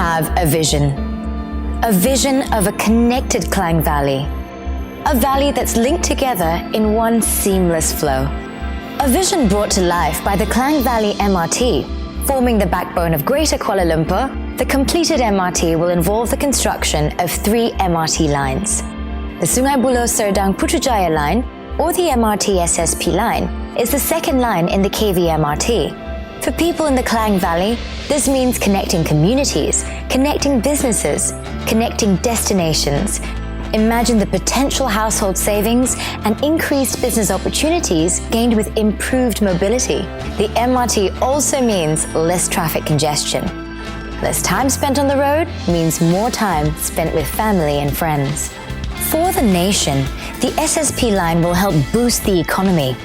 have a vision of a connected Klang Valley, a valley that's linked together in one seamless flow. A vision brought to life by the Klang Valley MRT. Forming the backbone of Greater Kuala Lumpur, the completed MRT will involve the construction of 3 MRT lines. The Sungai Buloh Serdang Putrajaya line, or the MRT SSP line, is the second line in the KV MRT. For people in the Klang Valley, this means connecting communities, connecting businesses, connecting destinations. Imagine the potential household savings and increased business opportunities gained with improved mobility. The MRT also means less traffic congestion. Less time spent on the road means more time spent with family and friends. For the nation, the SSP line will help boost the economy.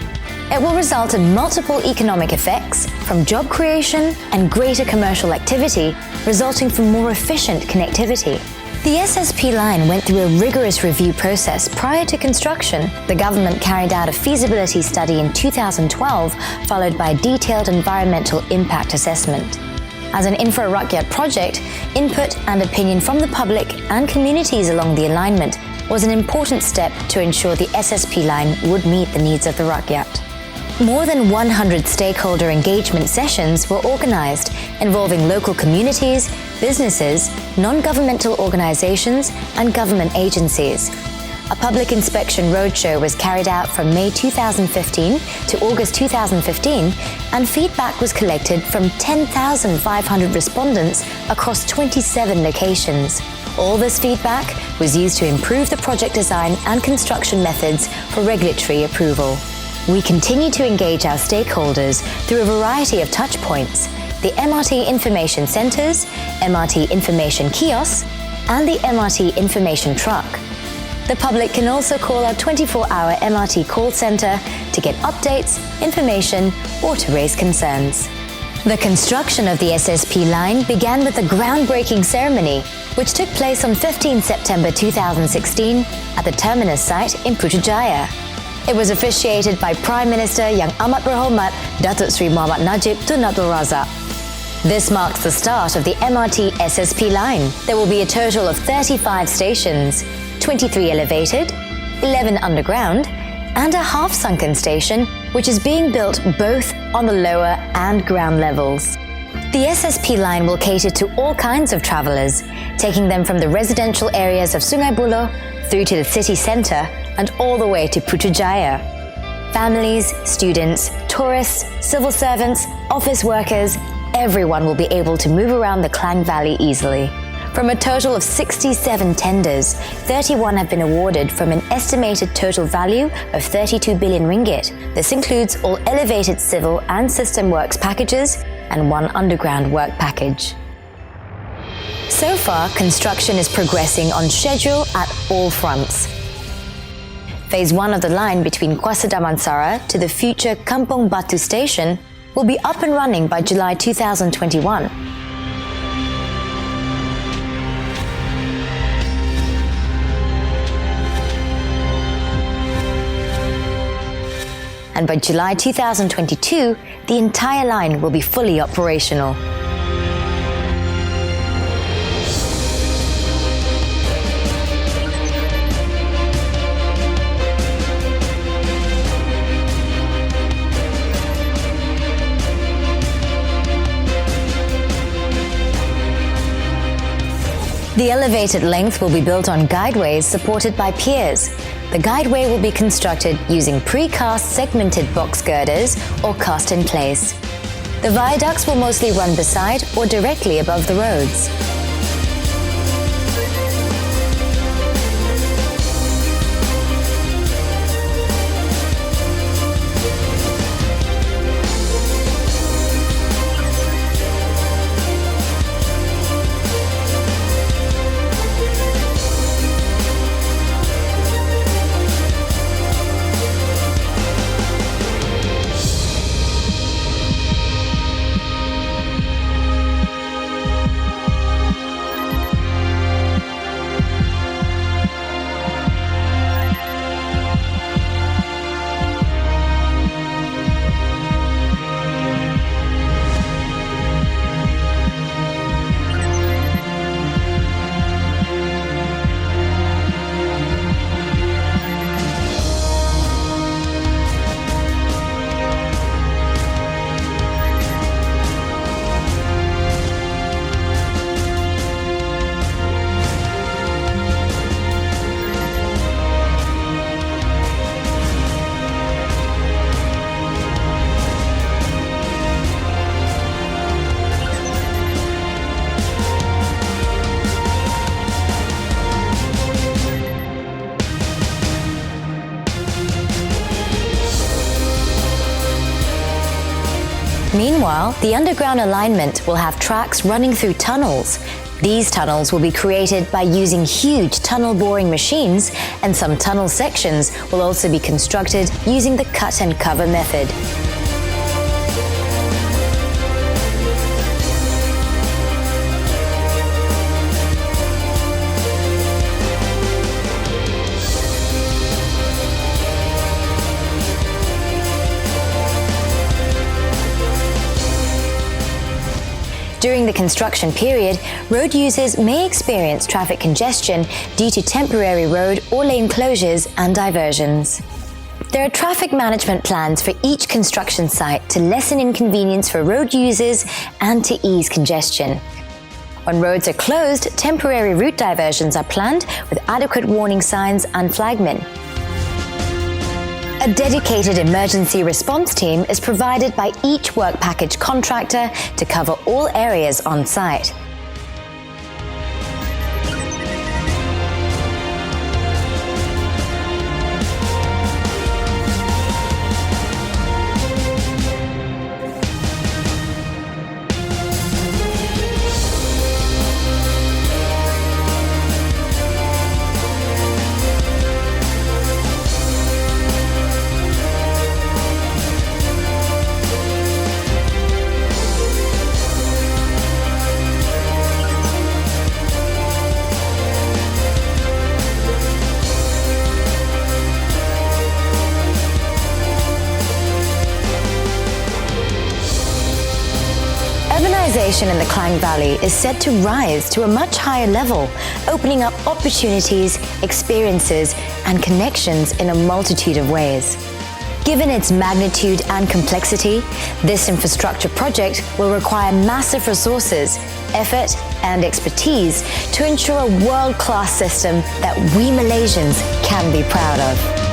It will result in multiple economic effects, from job creation and greater commercial activity, resulting from more efficient connectivity. The SSP line went through a rigorous review process prior to construction. The government carried out a feasibility study in 2012, followed by a detailed environmental impact assessment. As an Infra Rakyat project, input and opinion from the public and communities along the alignment was an important step to ensure the SSP line would meet the needs of the Rakyat. More than 100 stakeholder engagement sessions were organized, involving local communities, businesses, non-governmental organizations, and government agencies. A public inspection roadshow was carried out from May 2015 to August 2015, and feedback was collected from 10,500 respondents across 27 locations. All this feedback was used to improve the project design and construction methods for regulatory approval. We continue to engage our stakeholders through a variety of touchpoints: the MRT information centres, MRT information kiosks, and the MRT information truck. The public can also call our 24-hour MRT call centre to get updates, information, or to raise concerns. The construction of the SSP line began with a groundbreaking ceremony, which took place on 15 September 2016 at the terminus site in Putrajaya. It was officiated by Prime Minister Yang Amat Berhormat Datuk Seri Muhammad Najib Tun Abdul Razak. This marks the start of the MRT SSP line. There will be a total of 35 stations, 23 elevated, 11 underground, and a half-sunken station, which is being built both on the lower and ground levels. The SSP line will cater to all kinds of travellers, taking them from the residential areas of Sungai Buloh through to the city centre and all the way to Putrajaya. Families, students, tourists, civil servants, office workers, everyone will be able to move around the Klang Valley easily. From a total of 67 tenders, 31 have been awarded from an estimated total value of 32 billion ringgit. This includes all elevated civil and system works packages and one underground work package. So far, construction is progressing on schedule at all fronts. Phase 1 of the line between Kuasa Damansara to the future Kampong Batu station will be up and running by July 2021. And by July 2022, the entire line will be fully operational. The elevated length will be built on guideways supported by piers. The guideway will be constructed using pre-cast segmented box girders or cast in place. The viaducts will mostly run beside or directly above the roads. Meanwhile, the underground alignment will have tracks running through tunnels. These tunnels will be created by using huge tunnel boring machines, and some tunnel sections will also be constructed using the cut and cover method. During the construction period, road users may experience traffic congestion due to temporary road or lane closures and diversions. There are traffic management plans for each construction site to lessen inconvenience for road users and to ease congestion. When roads are closed, temporary route diversions are planned with adequate warning signs and flagmen. A dedicated emergency response team is provided by each work package contractor to cover all areas on site. Urbanization in the Klang Valley is set to rise to a much higher level, opening up opportunities, experiences, and connections in a multitude of ways. Given its magnitude and complexity, this infrastructure project will require massive resources, effort, and expertise to ensure a world-class system that we Malaysians can be proud of.